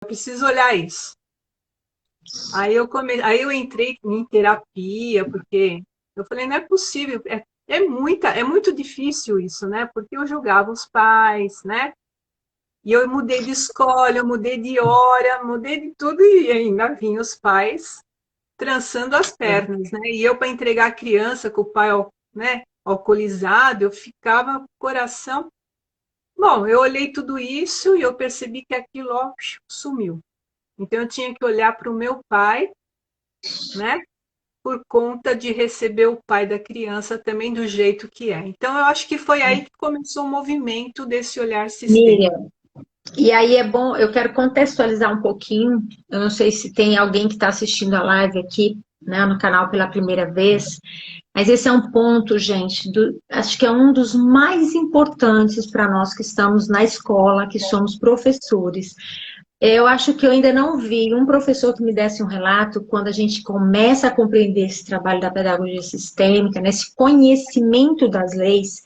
preciso olhar isso. Aí eu entrei em terapia, porque eu falei, não é possível, é muito difícil isso, né? Porque eu julgava os pais, né? E eu mudei de escola, eu mudei de hora, mudei de tudo e ainda vinham os pais trançando as pernas, né? E eu para entregar a criança com o pai, né, alcoolizado, eu ficava com o coração. Bom, eu olhei tudo isso e eu percebi que aquilo ó, sumiu. Então eu tinha que olhar para o meu pai, né? Por conta de receber o pai da criança também do jeito que é. Então eu acho que foi aí que começou o movimento desse olhar sistêmico. Miriam, e aí é bom, eu quero contextualizar um pouquinho. Eu não sei se tem alguém que está assistindo a live aqui, né, no canal pela primeira vez, mas esse é um ponto, gente, acho que é um dos mais importantes para nós que estamos na escola, que somos professores. Eu acho que eu ainda não vi um professor que me desse um relato quando a gente começa a compreender esse trabalho da pedagogia sistêmica, nesse conhecimento das leis,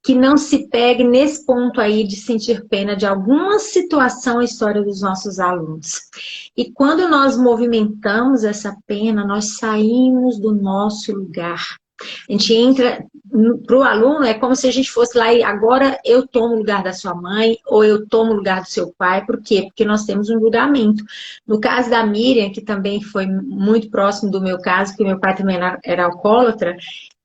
que não se pegue nesse ponto aí de sentir pena de alguma situação e história dos nossos alunos. E quando nós movimentamos essa pena, nós saímos do nosso lugar. A gente entra para o aluno, é como se a gente fosse lá e agora eu tomo o lugar da sua mãe ou eu tomo o lugar do seu pai. Por quê? Porque nós temos um julgamento. No caso da Miriam, que também foi muito próximo do meu caso, porque meu pai também era alcoólatra,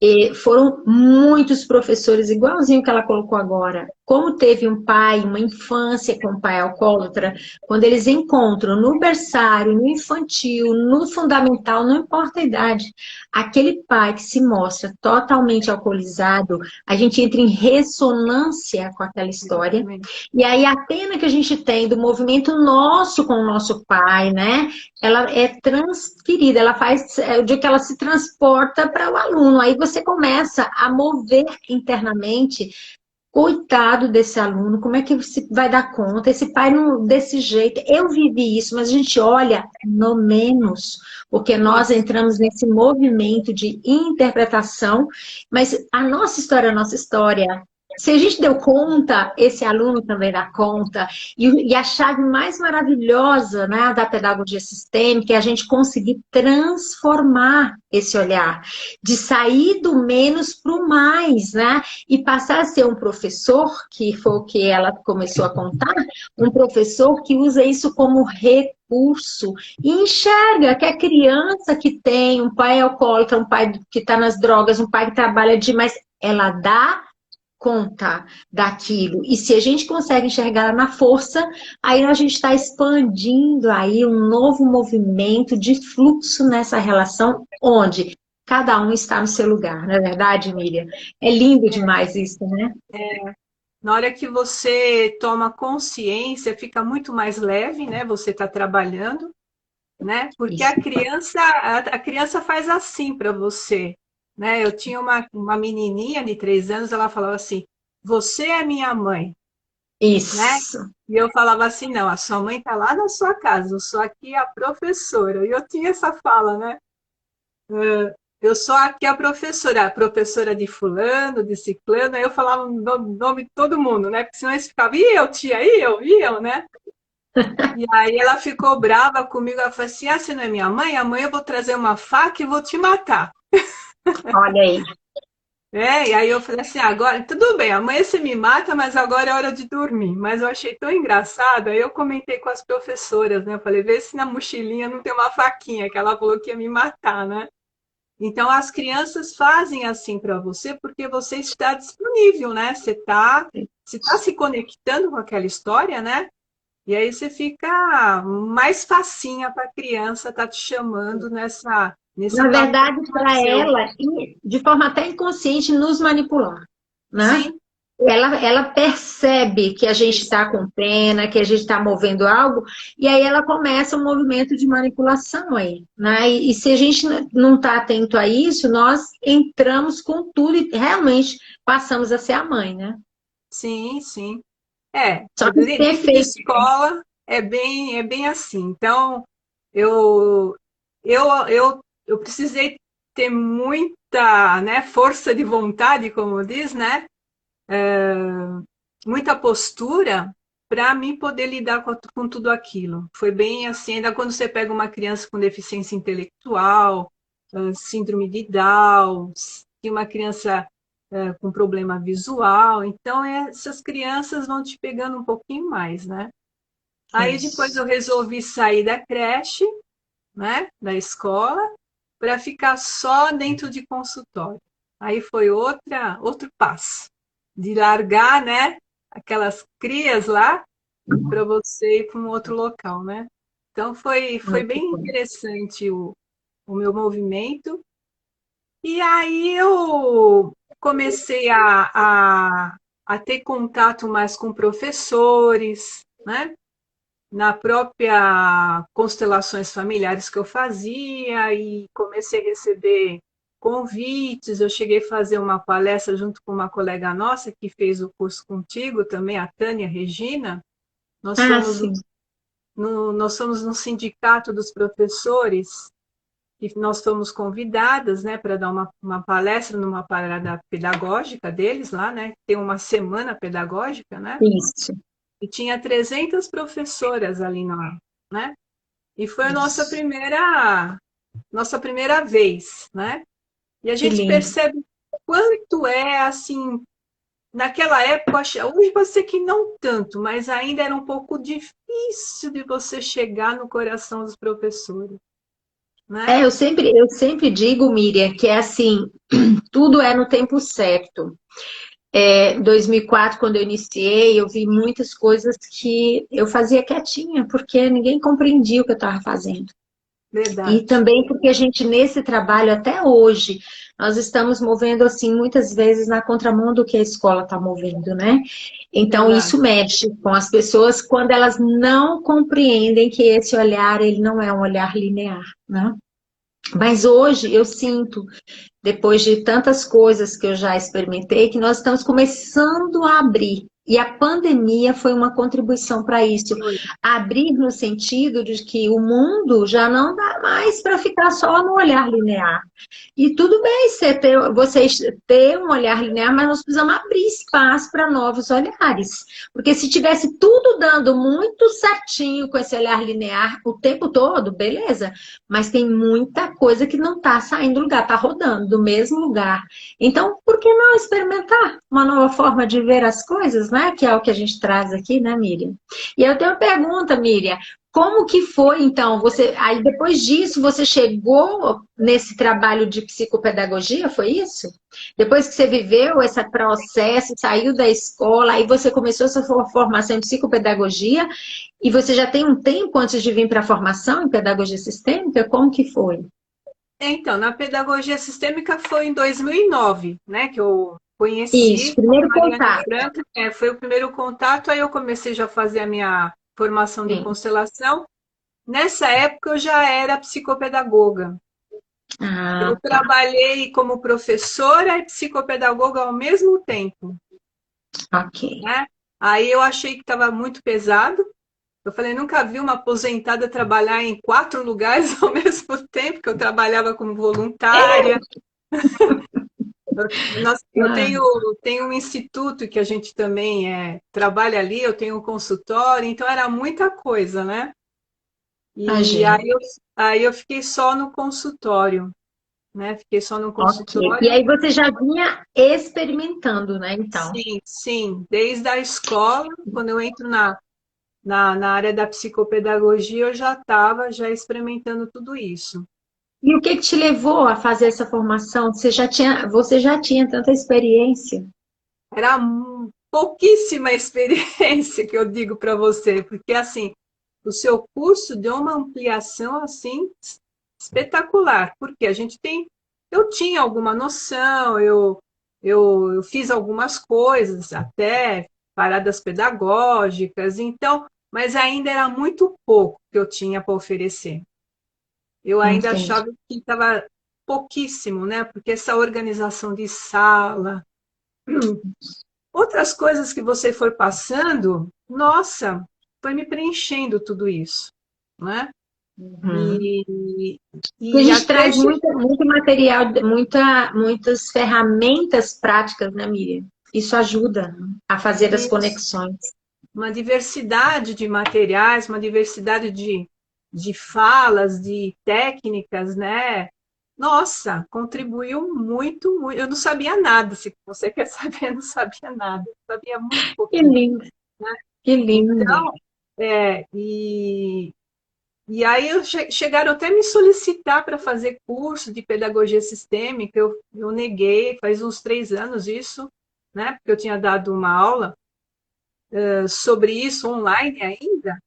e foram muitos professores, igualzinho que ela colocou agora. Como teve um pai, uma infância com um pai alcoólatra, quando eles encontram no berçário, no infantil, no fundamental, não importa a idade, aquele pai que se mostra totalmente alcoolizado, a gente entra em ressonância com aquela história. Exatamente. E aí a pena que a gente tem do movimento nosso com o nosso pai, né? Ela é transferida, ela faz o dia que ela se transporta para o aluno. Aí você começa a mover internamente. Coitado desse aluno, como é que você vai dar conta? Esse pai não desse jeito. Eu vivi isso, mas a gente olha no menos, porque nós Isso. entramos nesse movimento de interpretação, mas a nossa história. Se a gente deu conta, esse aluno também dá conta. E a chave mais maravilhosa, né, da pedagogia sistêmica é a gente conseguir transformar esse olhar, de sair do menos para o mais, né? E passar a ser um professor, que foi o que ela começou a contar, um professor que usa isso como recurso e enxerga que a criança que tem um pai alcoólatra, um pai que está nas drogas, um pai que trabalha demais, ela dá conta daquilo. E se a gente consegue enxergar na força, aí a gente está expandindo aí um novo movimento de fluxo nessa relação, onde cada um está no seu lugar, não é verdade, Miriam? É lindo demais isso, né? Na hora que você toma consciência, fica muito mais leve, né? Você está trabalhando, né? Porque Isso. a criança faz assim para você, né? Eu tinha uma menininha de 3 anos, ela falava assim: "Você é minha mãe", né? Isso. E eu falava assim: "Não, a sua mãe está lá na sua casa, eu sou aqui a professora". E eu tinha essa fala, né? Eu sou aqui a professora de fulano, de ciclano, aí eu falava o nome de todo mundo, né? Porque senão eles ficavam, e eu, tia, e eu, né? E aí ela ficou brava comigo, ela falou assim, ah, você não é minha mãe? Amanhã eu vou trazer uma faca e vou te matar. Olha aí. É, e aí eu falei assim, agora, tudo bem, amanhã você me mata, mas agora é hora de dormir. Mas eu achei tão engraçado, aí eu comentei com as professoras, né? Eu falei, vê se na mochilinha não tem uma faquinha, que ela falou que ia me matar, né? Então, as crianças fazem assim para você porque você está disponível, né? Você tá se conectando com aquela história, né? E aí você fica mais facinha para a criança estar te chamando nesse Na papel verdade, que é para seu. ela, e de forma até inconsciente, nos manipular, né? Sim, Ela percebe que a gente está com pena, que a gente está movendo algo, e aí ela começa um movimento de manipulação aí, né? E se a gente não está atento a isso, nós entramos com tudo e realmente passamos a ser a mãe, né? sim, sim. É, Só que sem dentro de efeito. escola é bem assim. Então, eu, eu precisei ter muita, né, força de vontade, como diz, né? Muita postura para mim poder lidar com tudo aquilo. Foi bem assim, ainda quando você pega uma criança com deficiência intelectual, síndrome de Down, e uma criança com problema visual, então essas crianças vão te pegando um pouquinho mais, né? Aí depois Isso. eu resolvi sair da creche, né, da escola, para ficar só dentro de consultório. Aí foi outro passo, de largar, né, aquelas crias lá para você ir para um outro local, né? Então foi Muito bem bom. interessante o meu movimento. E aí eu comecei a ter contato mais com professores, né? Na própria constelações familiares que eu fazia e comecei a receber convites. Eu cheguei a fazer uma palestra junto com uma colega nossa que fez o curso contigo também, a Tânia Regina. Nós Ah, fomos sim. nós somos no sindicato dos professores e nós fomos convidadas, né, para dar uma palestra numa parada pedagógica deles lá, né? Tem uma semana pedagógica, né? Isso. E tinha 300 professoras ali na, né? E foi a Isso. nossa primeira vez, né? E a Que gente lindo. percebe quanto é assim, naquela época, hoje pode ser que não tanto, mas ainda era um pouco difícil de você chegar no coração dos professores, né? Eu sempre digo, Miriam, que é assim, tudo é no tempo certo. Em 2004, quando eu iniciei, eu vi muitas coisas que eu fazia quietinha, porque ninguém compreendia o que eu estava fazendo. E Verdade. também porque a gente, nesse trabalho, até hoje, nós estamos movendo, assim, muitas vezes na contramão do que a escola está movendo, né? Então, Verdade. isso mexe com as pessoas quando elas não compreendem que esse olhar, ele não é um olhar linear, né? Mas hoje eu sinto, depois de tantas coisas que eu já experimentei, que nós estamos começando a abrir. E a pandemia foi uma contribuição para isso. Foi. Abrir no sentido de que o mundo já não dá mais para ficar só no olhar linear. E tudo bem vocês ter um olhar linear, mas nós precisamos abrir espaço para novos olhares. Porque se tivesse tudo dando muito certinho com esse olhar linear o tempo todo, beleza. Mas tem muita coisa que não está saindo do lugar, está rodando do mesmo lugar. Então, por que não experimentar uma nova forma de ver as coisas, né? Que é o que a gente traz aqui, né, Miriam? E eu tenho uma pergunta, Miriam. Como que foi, então? Aí depois disso, você chegou nesse trabalho de psicopedagogia, foi isso? Depois que você viveu esse processo, saiu da escola, aí você começou a sua formação em psicopedagogia, e você já tem um tempo antes de vir para a formação em pedagogia sistêmica? Como que foi? Então, na pedagogia sistêmica foi em 2009, né, que eu Isso, conheci a primeiro Mariana contato. Franca, foi o primeiro contato, aí eu comecei já a fazer a minha formação de Sim. constelação. Nessa época eu já era psicopedagoga. Eu Ah, tá. trabalhei como professora e psicopedagoga ao mesmo tempo, Ok. né? Aí eu achei que estava muito pesado. Eu falei, nunca vi uma aposentada trabalhar em 4 lugares ao mesmo tempo, que eu trabalhava como voluntária. Eu Ah, tenho um instituto que a gente também trabalha ali, eu tenho um consultório, então era muita coisa, né? E imagino. aí eu fiquei só no consultório, né? Fiquei só no Ok. E consultório. aí você já vinha experimentando, né, então? Sim, sim, desde a escola, quando eu entro na área da psicopedagogia, eu já estava já experimentando tudo isso. E o que que te levou a fazer essa formação? Você já tinha tanta experiência? Era pouquíssima experiência que eu digo para você, porque assim, o seu curso deu uma ampliação assim espetacular, porque eu tinha alguma noção, eu fiz algumas coisas, até paradas pedagógicas, então, mas ainda era muito pouco que eu tinha para oferecer. Eu ainda Entendi. achava que estava pouquíssimo, né? Porque essa organização de sala, outras coisas que você foi passando, nossa, foi me preenchendo tudo isso, né? Uhum. E, E a e gente até traz muito material, muitas ferramentas práticas, né, Miriam? Isso ajuda a fazer as isso, conexões. uma diversidade de materiais, uma diversidade de falas, de técnicas, né? Nossa, contribuiu muito, muito. Eu não sabia nada, se você quer saber, eu não sabia nada, eu sabia muito Que pouquinho, lindo, né? que lindo. Então, e aí chegaram até a me solicitar para fazer curso de pedagogia sistêmica, eu neguei, faz uns 3 anos isso, né? Porque eu tinha dado uma aula sobre isso online ainda.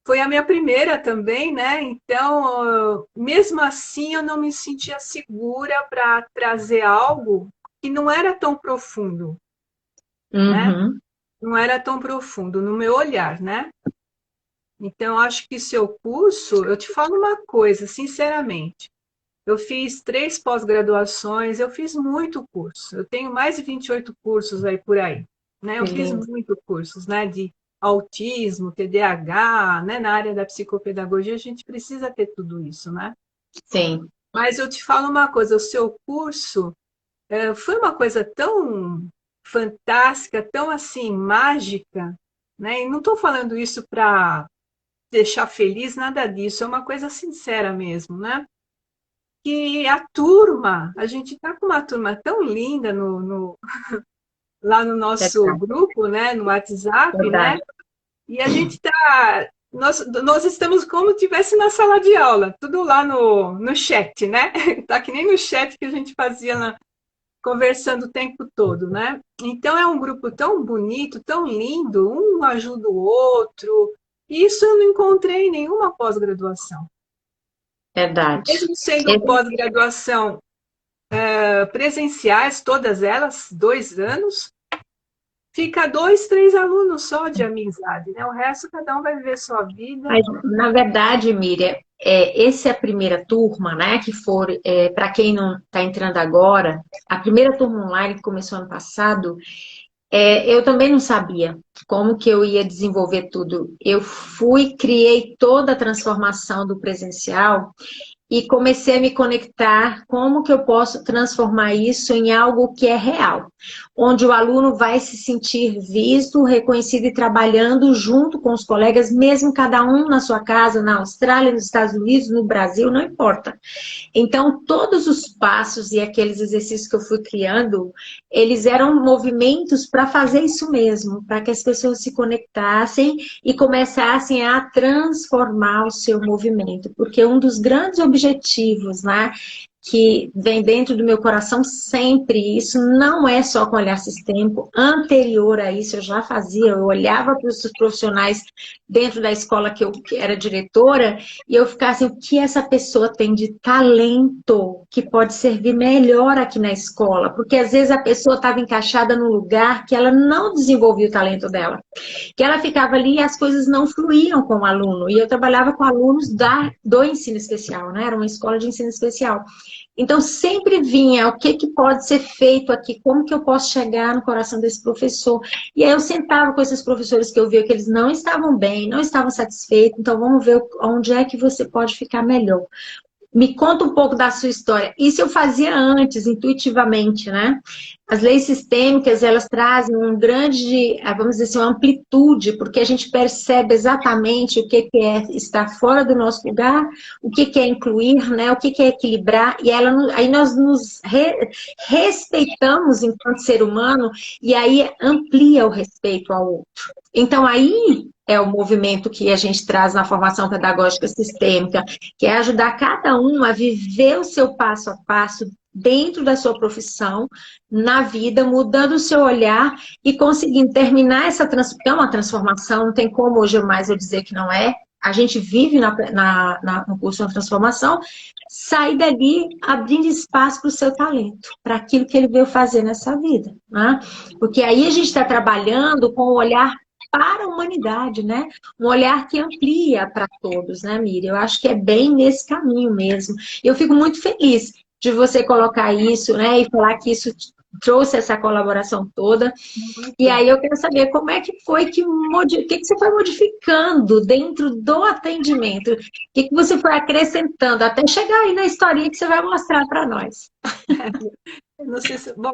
Foi a minha primeira também, né? Então, mesmo assim, eu não me sentia segura para trazer algo que não era tão profundo, né? Uhum. Não era tão profundo no meu olhar, né? Então, acho que seu curso, eu te falo uma coisa, sinceramente. Eu fiz 3 pós-graduações, eu fiz muito curso. Eu tenho mais de 28 cursos aí por aí, né? Que Eu fiz lindo. muito cursos, né? De autismo, TDAH, né? Na área da psicopedagogia, a gente precisa ter tudo isso, né? Sim, Mas eu te falo uma coisa, o seu curso foi uma coisa tão fantástica, tão assim, mágica, né? E não estou falando isso para deixar feliz, nada disso, é uma coisa sincera mesmo, né? Que a turma, a gente está com uma turma tão linda lá no nosso verdade, grupo, né, no WhatsApp, né, verdade. e a gente está, nós estamos como se estivesse na sala de aula, tudo lá no chat, né, tá que nem no chat que a gente fazia conversando o tempo todo, né, então é um grupo tão bonito, tão lindo, um ajuda o outro, e isso eu não encontrei em nenhuma pós-graduação. Verdade. Mesmo sendo pós-graduação presenciais, todas elas, 2 anos, fica 2, 3 alunos só de amizade, né? O resto, cada um vai viver sua vida. Mas, na verdade, Miriam, essa é a primeira turma, né? Que for, para quem não está entrando agora, a primeira turma online que começou ano passado, eu também não sabia como que eu ia desenvolver tudo. Eu fui, criei toda a transformação do presencial e comecei a me conectar como que eu posso transformar isso em algo que é real, onde o aluno vai se sentir visto, reconhecido e trabalhando junto com os colegas, mesmo cada um na sua casa, na Austrália, nos Estados Unidos, no Brasil, não importa. Então, todos os passos e aqueles exercícios que eu fui criando, eles eram movimentos para fazer isso mesmo, para que as pessoas se conectassem e começassem a transformar o seu movimento. Porque um dos grandes objetivos, né, que vem dentro do meu coração sempre, isso não é só com olhar sistêmico, anterior a isso eu já fazia, eu olhava para os profissionais dentro da escola que eu era diretora, e eu ficar assim, o que essa pessoa tem de talento que pode servir melhor aqui na escola? Porque às vezes a pessoa estava encaixada num lugar que ela não desenvolvia o talento dela. Que ela ficava ali e as coisas não fluíam com o aluno. E eu trabalhava com alunos do ensino especial, né? Era uma escola de ensino especial. Então, sempre vinha o que, que pode ser feito aqui, como que eu posso chegar no coração desse professor. E aí eu sentava com esses professores que eu via que eles não estavam bem, não estavam satisfeitos, então vamos ver onde é que você pode ficar melhor. Me conta um pouco da sua história. Isso eu fazia antes, intuitivamente, né? As leis sistêmicas, elas trazem um grande, vamos dizer assim, uma amplitude, porque a gente percebe exatamente o que é estar fora do nosso lugar, o que é incluir, né? O que é equilibrar, e aí nós nos respeitamos enquanto ser humano, e aí amplia o respeito ao outro. Então, aí é o movimento que a gente traz na formação pedagógica sistêmica, que é ajudar cada um a viver o seu passo a passo dentro da sua profissão, na vida, mudando o seu olhar e conseguindo terminar essa é uma transformação, não tem como hoje mais eu dizer que não é. A gente vive no curso de transformação, sai dali abrindo espaço para o seu talento, para aquilo que ele veio fazer nessa vida. Né? Porque aí a gente está trabalhando com o olhar para a humanidade, né? Um olhar que amplia para todos, né, Miriam? Eu acho que é bem nesse caminho mesmo. Eu fico muito feliz de você colocar isso, né, e falar que isso trouxe essa colaboração toda. E Muito. aí eu quero saber como é que foi que você foi modificando dentro do atendimento, o que você foi acrescentando até chegar aí na historinha que você vai mostrar para nós. Não sei se, bom,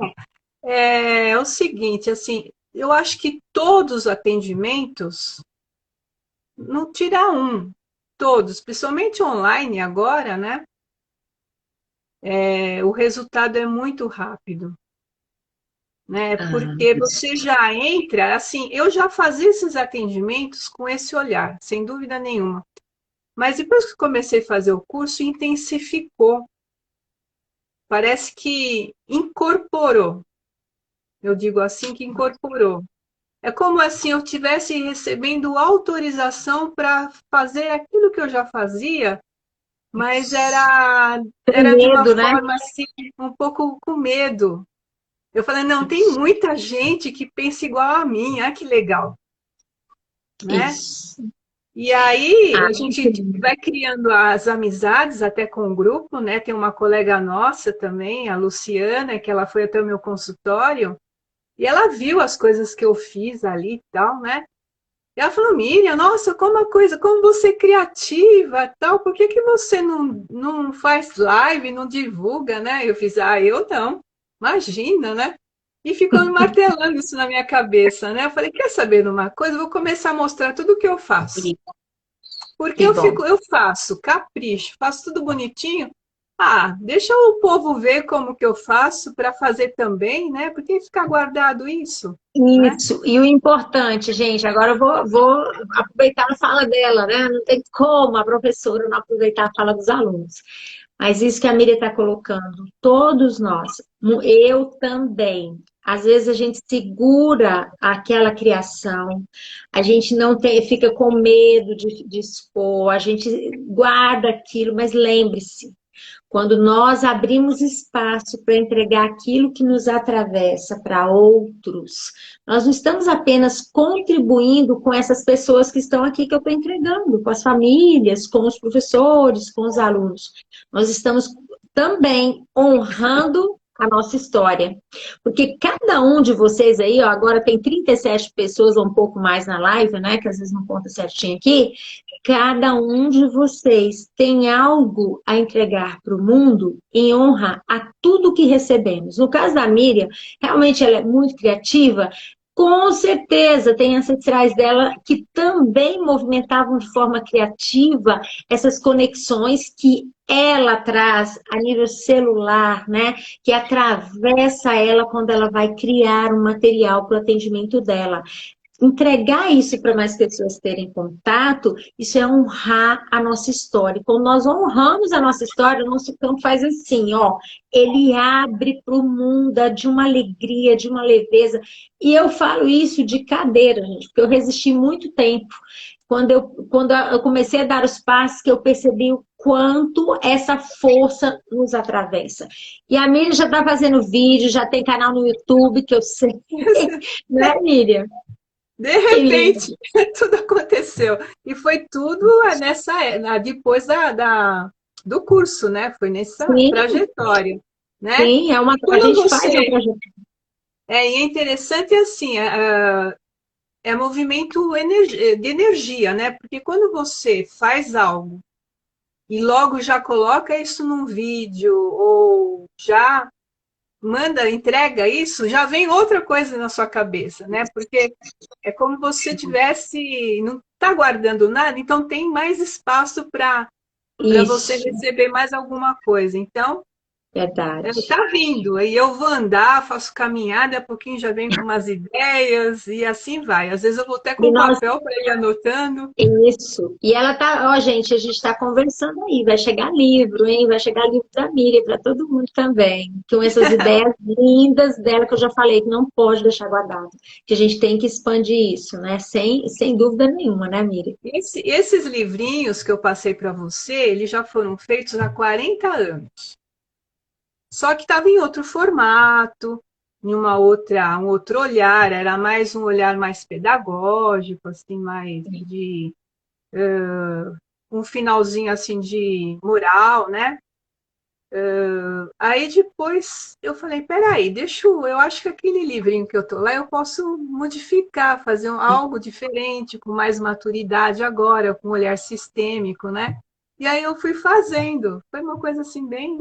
é o seguinte, assim, eu acho que todos os atendimentos, não tira um, todos, principalmente online agora, né? O resultado é muito rápido, né? Ah, Porque você já entra, assim, eu já fazia esses atendimentos com esse olhar, sem dúvida nenhuma. Mas depois que comecei a fazer o curso, intensificou. Parece que incorporou. Eu digo assim que incorporou. É como assim eu tivesse recebendo autorização para fazer aquilo que eu já fazia, mas com era de uma medo, né? forma assim, um pouco com medo. Eu falei, não, tem muita gente que pensa igual a mim, ah, que legal, né? Isso. E aí Ah, a gente vai criando as amizades até com o grupo, né? Tem uma colega nossa também, a Luciana, que ela foi até o meu consultório e ela viu as coisas que eu fiz ali e tal, né? E ela falou, Miriam, nossa, como você é criativa, tal, por que que você não faz live, não divulga, né? Eu fiz, eu não, imagina, né? E ficou me martelando isso na minha cabeça, né? Eu falei, quer saber de uma coisa? Eu vou começar a mostrar tudo o que eu faço. Porque que bom. eu faço, capricho, faço tudo bonitinho. Ah, deixa o povo ver como que eu faço para fazer também, né? Por que ficar guardado isso, né? Isso, e o importante, gente, agora eu vou aproveitar a fala dela, né? Não tem como a professora não aproveitar a fala dos alunos. Mas isso que a Miriam está colocando, todos nós, eu também. Às vezes a gente segura aquela criação, a gente não tem, fica com medo de expor, a gente guarda aquilo, mas lembre-se, quando nós abrimos espaço para entregar aquilo que nos atravessa para outros, nós não estamos apenas contribuindo com essas pessoas que estão aqui que eu estou entregando, com as famílias, com os professores, com os alunos. Nós estamos também honrando a nossa história. Porque cada um de vocês aí, ó, agora tem 37 pessoas ou um pouco mais na live, né? Que às vezes não conta certinho aqui. Cada um de vocês tem algo a entregar para o mundo em honra a tudo que recebemos. No caso da Miriam, realmente ela é muito criativa. Com certeza tem ancestrais dela que também movimentavam de forma criativa essas conexões que ela traz a nível celular, né? Que atravessa ela quando ela vai criar um material para o atendimento dela. Entregar isso para mais pessoas terem contato, isso é honrar a nossa história. Quando nós honramos a nossa história, o nosso campo faz assim, ó, ele abre para o mundo de uma alegria, de uma leveza. E eu falo isso de cadeira, gente, porque eu resisti muito tempo. Quando eu comecei a dar os passos, que eu percebi o quanto essa força nos atravessa. E a Miriam já está fazendo vídeo, já tem canal no YouTube, que eu sei, né, Miriam? De Que lindo. repente, tudo aconteceu. E foi tudo depois do curso, né? Foi nessa Sim, trajetória, né? sim, E a quando gente faz um você... projeto. e é interessante assim, é movimento de energia, né? Porque quando você faz algo e logo já coloca isso num vídeo ou já manda, entrega isso, já vem outra coisa na sua cabeça, né? Porque é como se você tivesse, não está guardando nada, então tem mais espaço para você Isso, receber mais alguma coisa. Então, verdade. tá vindo, aí eu vou andar, faço caminhada, a pouquinho já venho com umas ideias e assim vai. Às vezes eu vou até E com nós, papel para ir anotando. isso. E ela tá, ó, gente, a gente tá conversando aí. Vai chegar livro, hein? Vai chegar livro da Miriam para todo mundo também. Com essas ideias lindas dela que eu já falei que não pode deixar guardado. Que a gente tem que expandir isso, né? Sem dúvida nenhuma, né, Miriam? Esses livrinhos que eu passei para você, eles já foram feitos há 40 anos. Só que estava em outro formato, em um outro olhar, era mais um olhar mais pedagógico, assim, mais de um finalzinho assim de mural, né? Aí depois eu falei, peraí, eu acho que aquele livrinho que eu tô lá eu posso modificar, fazer algo diferente, com mais maturidade agora, com um olhar sistêmico, né? E aí eu fui fazendo, foi uma coisa assim bem.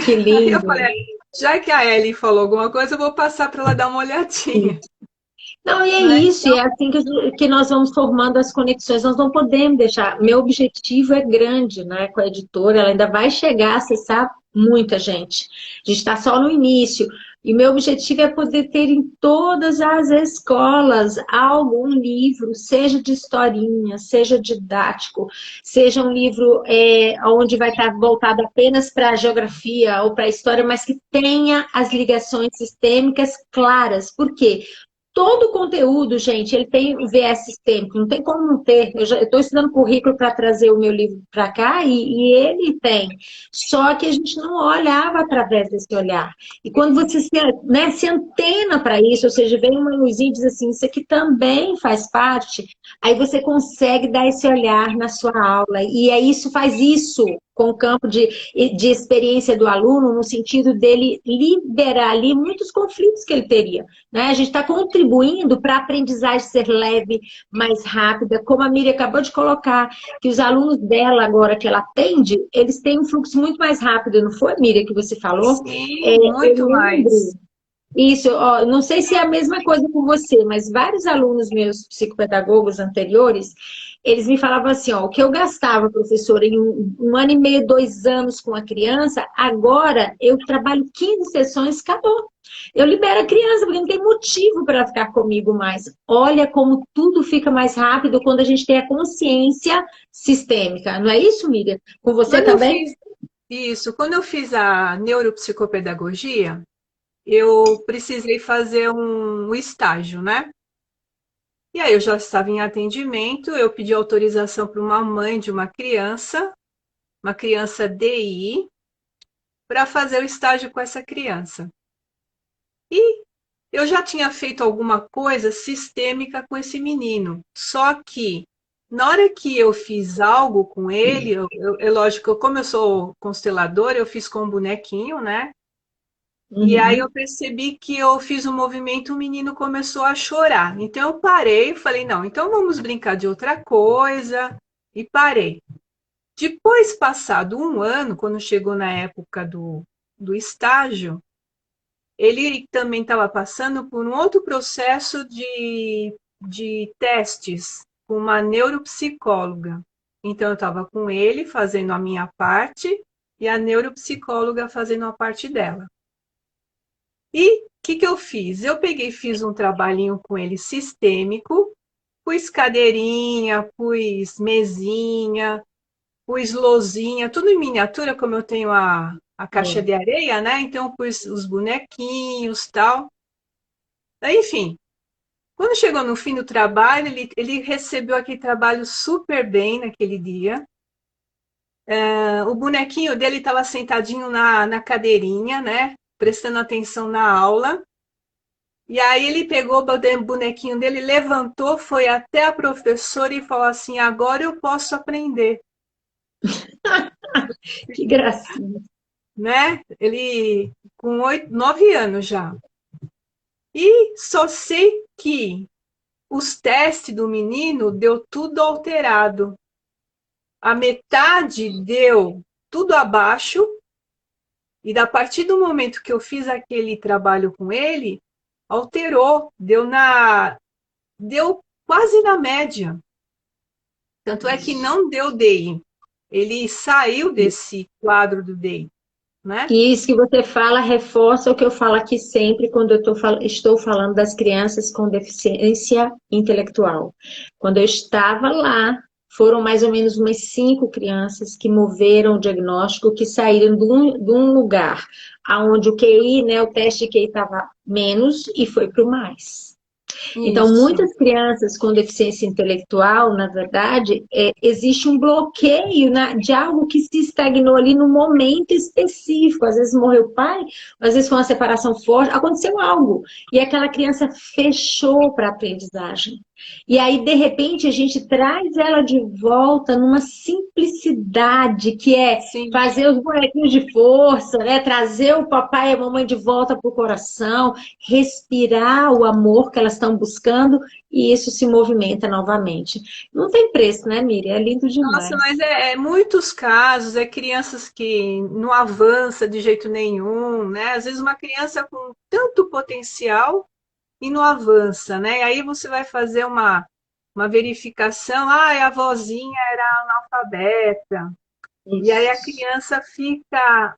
Que Aí eu lindo. falei, já que a Ellie falou alguma coisa, eu vou passar para ela dar uma olhadinha. Não, e é né? isso, e é assim que nós vamos formando as conexões, nós não podemos deixar. Meu objetivo é grande, né, com a editora, ela ainda vai chegar a acessar muita gente. A gente está só no início. E meu objetivo é poder ter em todas as escolas algum livro, seja de historinha, seja didático, seja um livro onde vai estar voltado apenas para a geografia ou para a história, mas que tenha as ligações sistêmicas claras. Por quê? Todo o conteúdo, gente, ele tem viés sistêmico, não tem como não ter. Eu estou estudando currículo para trazer o meu livro para cá e ele tem. Só que a gente não olhava através desse olhar. E quando você né, se antena para isso, ou seja, vem uma luzinha e diz assim, isso aqui também faz parte, aí você consegue dar esse olhar na sua aula. E aí isso faz isso com o campo de experiência do aluno, no sentido dele liberar ali muitos conflitos que ele teria. Né? A gente está contribuindo para a aprendizagem ser leve, mais rápida, como a Miriam acabou de colocar, que os alunos dela agora que ela atende, eles têm um fluxo muito mais rápido, não foi, Miriam, que você falou? Sim, Eu muito lembro mais. isso, ó, não sei se é a mesma coisa com você, mas vários alunos meus psicopedagogos anteriores, eles me falavam assim, ó, o que eu gastava, professora, em um ano e meio, 2 anos com a criança, agora eu trabalho 15 sessões, acabou. Eu libero a criança, porque não tem motivo para ela ficar comigo mais. Olha como tudo fica mais rápido quando a gente tem a consciência sistêmica. Não é isso, Miriam? Com você Quando eu também? fiz isso, quando eu fiz a neuropsicopedagogia, eu precisei fazer um estágio, né? E aí eu já estava em atendimento, eu pedi autorização para uma mãe de uma criança DI, para fazer o estágio com essa criança. E eu já tinha feito alguma coisa sistêmica com esse menino, só que na hora que eu fiz algo com ele, é lógico, como eu sou consteladora, eu fiz com um bonequinho, né? E aí eu Uhum. percebi que eu fiz um movimento, o menino começou a chorar. Então eu parei, falei, não, então vamos brincar de outra coisa, e parei. Depois, passado um ano, quando chegou na época do estágio, ele também estava passando por um outro processo de testes com uma neuropsicóloga. Então, eu estava com ele fazendo a minha parte e a neuropsicóloga fazendo a parte dela. E o que eu fiz? Eu peguei, fiz um trabalhinho com ele sistêmico, pus cadeirinha, pus mesinha, pus lousinha, tudo em miniatura, como eu tenho a caixa de areia, né? Então, eu pus os bonequinhos tal. Enfim, quando chegou no fim do trabalho, ele recebeu aquele trabalho super bem naquele dia. O bonequinho dele estava sentadinho na cadeirinha, né? Prestando atenção na aula. E aí ele pegou o bonequinho dele, levantou, foi até a professora e falou assim: agora eu posso aprender, Que gracinha. né? Ele com 9 anos já. E só sei que os testes do menino deu tudo alterado. A metade deu tudo abaixo, e a partir do momento que eu fiz aquele trabalho com ele, alterou, deu quase na média. Tanto é que não deu DI. Ele saiu desse quadro do DI, né? E isso que você fala reforça o que eu falo aqui sempre quando estou falando das crianças com deficiência intelectual. Quando eu estava lá, foram mais ou menos umas 5 crianças que moveram o diagnóstico, que saíram de um lugar onde o QI, né, o teste de QI estava menos e foi para o mais. Então, Isso. muitas crianças com deficiência intelectual, na verdade, existe um bloqueio de algo que se estagnou ali no momento específico. Às vezes morreu o pai, às vezes foi uma separação forte, aconteceu algo. E aquela criança fechou para a aprendizagem. E aí, de repente, a gente traz ela de volta numa simplicidade, que é Sim. fazer os bonequinhos de força, né? Trazer o papai e a mamãe de volta para o coração, respirar o amor que elas estão buscando e isso se movimenta novamente. Não tem preço, né, Miriam? É lindo Nossa, demais. mas é muitos casos, é crianças que não avança de jeito nenhum, né? Às vezes uma criança com tanto potencial, e não avança, né? E aí você vai fazer uma verificação, a vozinha era analfabeta, e aí a Isso. criança fica,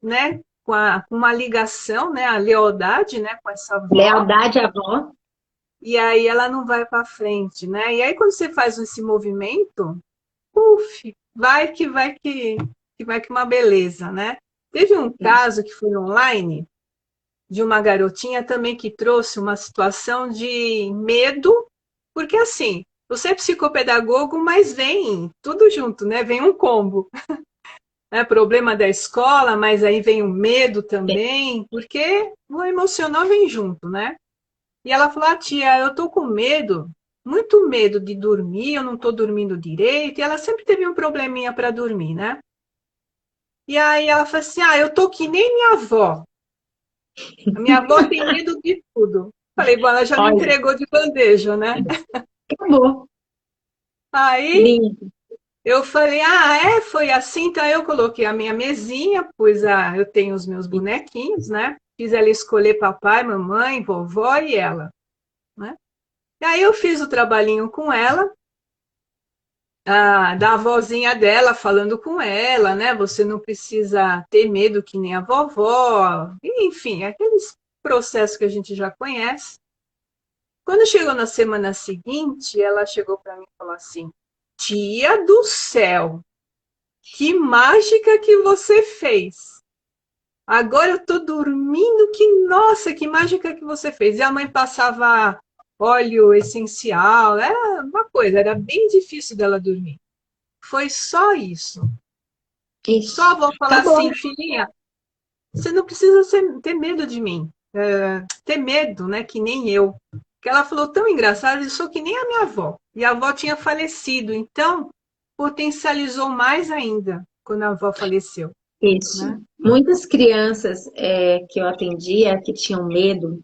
né, com uma ligação, né, a lealdade, né, com essa avó, Lealdade à avó. e aí ela não vai para frente, né? E aí quando você faz esse movimento, puf, que vai que uma beleza, né? Teve um Isso. caso que foi online de uma garotinha também que trouxe uma situação de medo, porque assim, você é psicopedagogo, mas vem tudo junto, né? Vem um combo. É problema da escola, mas aí vem o medo também, porque o emocional vem junto, né? E ela falou: tia, eu tô com medo, muito medo de dormir, eu não tô dormindo direito. E ela sempre teve um probleminha para dormir, né? E aí ela falou assim: eu tô que nem minha avó. A minha avó tem medo de tudo. Falei: bom, ela já me Olha, entregou de bandeja, né? acabou. Aí Lindo. eu falei: foi assim. Então eu coloquei a minha mesinha, eu tenho os meus bonequinhos, né? Fiz ela escolher papai, mamãe, vovó e ela, né? E aí eu fiz o trabalhinho com ela, da avózinha dela falando com ela, né? Você não precisa ter medo que nem a vovó, enfim, aqueles processos que a gente já conhece. Quando chegou na semana seguinte, ela chegou para mim e falou assim: tia do céu, que mágica que você fez! Agora eu tô dormindo, nossa, que mágica que você fez! E a mãe passava óleo essencial, era uma coisa, era bem difícil dela dormir. Foi só isso. Só Isso. vou falar Acabou. assim, filhinha, você não precisa ter medo de mim. Ter medo, né? Que nem eu. Que ela falou tão engraçado, eu sou que nem a minha avó. E a avó tinha falecido, então potencializou mais ainda quando a avó faleceu, Isso. né? Muitas crianças que eu atendia que tinham medo,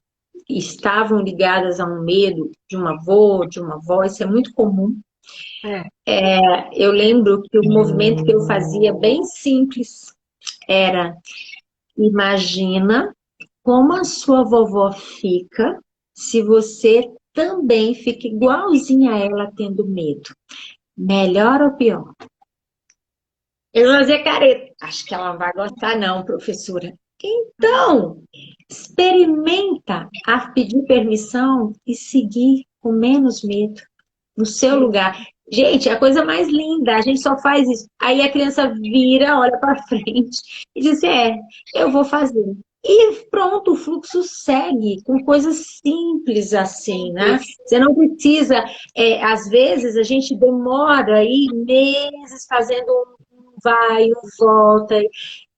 estavam ligadas a um medo de um avô, de uma avó, isso é muito comum. É, Eu lembro que o movimento que eu fazia bem simples era: imagina como a sua vovó fica se você também fica igualzinha a ela tendo medo. Melhor ou pior? Eu vou fazer careta. Acho que ela não vai gostar, não, professora. Então, experimenta a pedir permissão e seguir com menos medo no seu isso. lugar. Gente, é a coisa mais linda, a gente só faz isso. Aí a criança vira, olha para frente e diz: eu vou fazer. E pronto, o fluxo segue com coisas simples assim, né? Simples. Você não precisa, às vezes a gente demora aí meses fazendo um vai, um volta,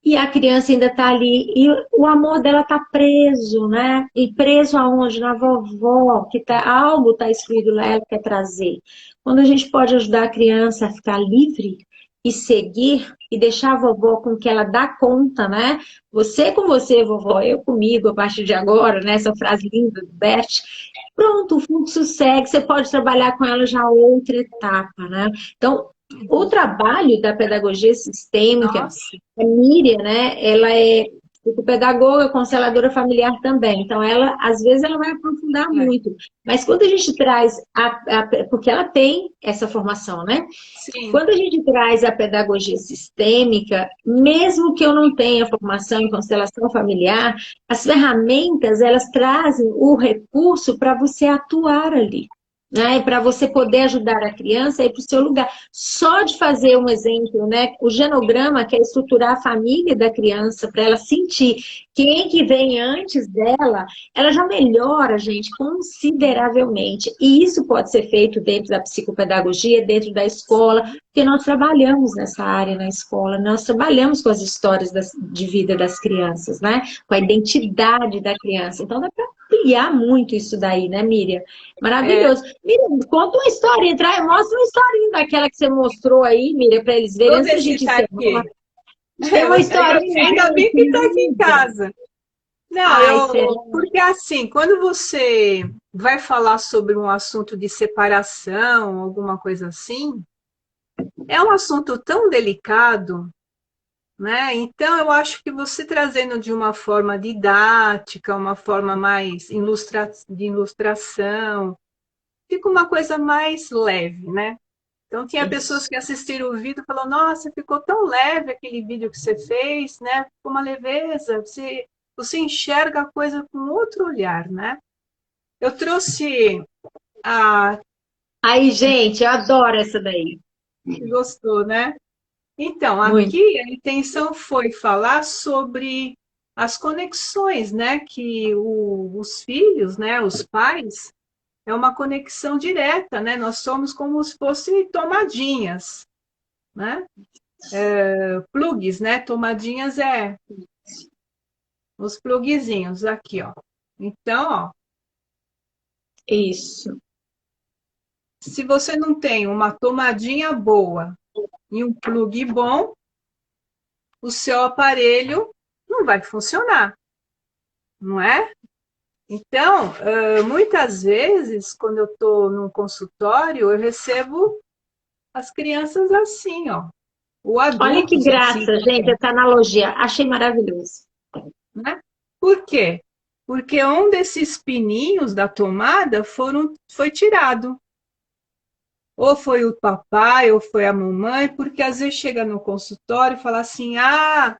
e a criança ainda está ali, e o amor dela está preso, né? E preso aonde? Na vovó, que tá, algo está excluído lá, ela quer trazer. Quando a gente pode ajudar a criança a ficar livre e seguir, e deixar a vovó com que ela dá conta, né? Você com você, vovó, eu comigo, a partir de agora, né? Essa frase linda do Bert. Pronto, o fluxo segue, você pode trabalhar com ela já outra etapa, né? Então, o trabalho da pedagogia sistêmica, Nossa, a Miriam, né, ela é psicopedagoga, consteladora familiar também. Então, ela, às vezes, ela vai aprofundar é. muito. Mas quando a gente traz, porque ela tem essa formação, né? Sim, Quando a gente traz a pedagogia sistêmica, mesmo que eu não tenha formação em constelação familiar, as ferramentas, elas trazem o recurso para você atuar ali, né? Para você poder ajudar a criança a ir para o seu lugar. Só de fazer um exemplo, né? O genograma, que é estruturar a família da criança, para ela sentir quem que vem antes dela, ela já melhora, gente, consideravelmente. E isso pode ser feito dentro da psicopedagogia, dentro da escola, porque nós trabalhamos nessa área na escola, nós trabalhamos com as histórias de vida das crianças, né? Com a identidade da criança. Então dá para ampliar muito isso daí, né, Miriam? é. Maravilhoso. Miriam, conta uma história, mostra uma historinha daquela que você mostrou aí, Miriam, para eles verem, Vou antes ver da se gente está encerrar. aqui. Tem uma historinha, Ainda bem gente, que está aqui em linda. casa. Não, Ai, Fernanda. porque assim, quando você vai falar sobre um assunto de separação, alguma coisa assim, é um assunto tão delicado, né? Então, eu acho que você trazendo de uma forma didática, uma forma mais de ilustração, fica uma coisa mais leve, né? Então, tinha pessoas Isso. que assistiram o vídeo e falaram, nossa, ficou tão leve aquele vídeo que você fez, né? Ficou uma leveza, você enxerga a coisa com outro olhar, né? Eu trouxe a... Aí, gente, eu adoro essa daí. Gostou, né? Então, Muito. aqui a intenção foi falar sobre as conexões, né? Que os filhos, né? Os pais, é uma conexão direta, né? Nós somos como se fossem tomadinhas, né? Plugs, né? Tomadinhas é os plugzinhos aqui, ó. Então, ó, Isso. se você não tem uma tomadinha boa e um plug bom, o seu aparelho não vai funcionar, não é? Então, muitas vezes, quando eu estou num consultório, eu recebo as crianças assim, ó, ou Olha que adultos assim graça, gente, também, essa analogia. Achei maravilhoso. né? Por quê? Porque um desses pininhos da tomada foi tirado. Ou foi o papai, ou foi a mamãe, porque às vezes chega no consultório e fala assim: ah,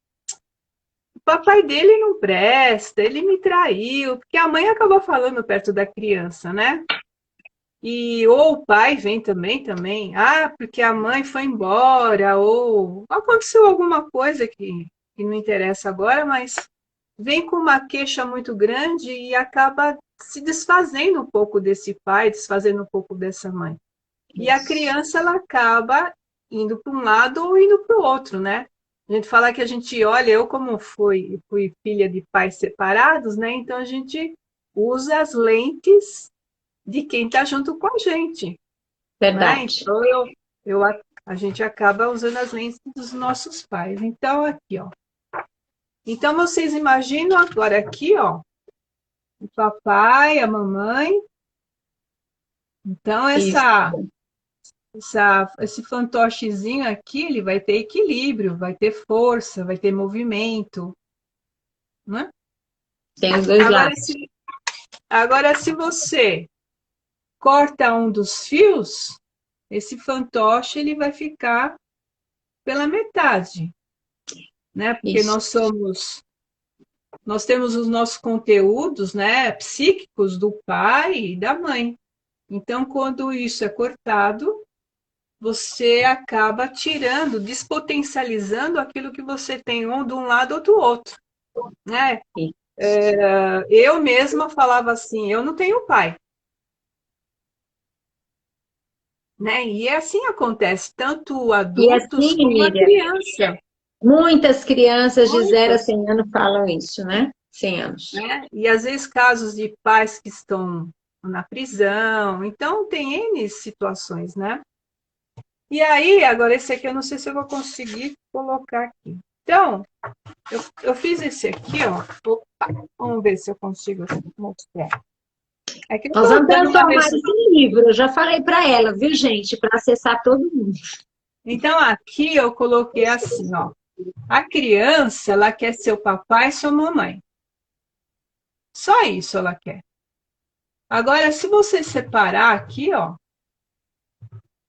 o papai dele não presta, ele me traiu, porque a mãe acaba falando perto da criança, né? E ou o pai vem também, ah, porque a mãe foi embora, ou aconteceu alguma coisa que não interessa agora, mas vem com uma queixa muito grande e acaba se desfazendo um pouco desse pai, desfazendo um pouco dessa mãe. E a Isso. criança ela acaba indo para um lado ou indo para o outro, né? A gente fala que a gente olha, eu como fui filha de pais separados, né? Então a gente usa as lentes de quem está junto com a gente, né? Verdade. Então a gente acaba usando as lentes dos nossos pais. Então aqui, ó. Então vocês imaginam agora aqui, ó, o papai, a mamãe. Então Isso. esse fantochezinho aqui, ele vai ter equilíbrio, vai ter força, vai ter movimento, né? Tem os dois Agora, lados. se você corta um dos fios, esse fantoche ele vai ficar pela metade, né? Porque Isso. nós temos os nossos conteúdos, né, psíquicos do pai e da mãe. Então, quando isso é cortado, você acaba tirando, despotencializando aquilo que você tem um de um lado ou do outro, né? Eu mesma falava assim, eu não tenho pai, né? E é assim acontece, tanto E adultos assim, como a Miriam, criança, muitas crianças de 0 a muitas, 100 anos falam isso, né? 100 anos. né? E às vezes casos de pais que estão na prisão, então tem N situações, né? E aí, agora esse aqui eu não sei se eu vou conseguir colocar aqui. Então, eu fiz esse aqui, ó. Opa, vamos ver se eu consigo mostrar. É que eu Nós estou vamos dando uma transformar res... isso em livro. Eu já falei para ela, viu, gente? Para acessar todo mundo. Então, aqui eu coloquei assim, ó. A criança, ela quer ser o papai e sua mamãe. Só isso ela quer. Agora, se você separar aqui, ó.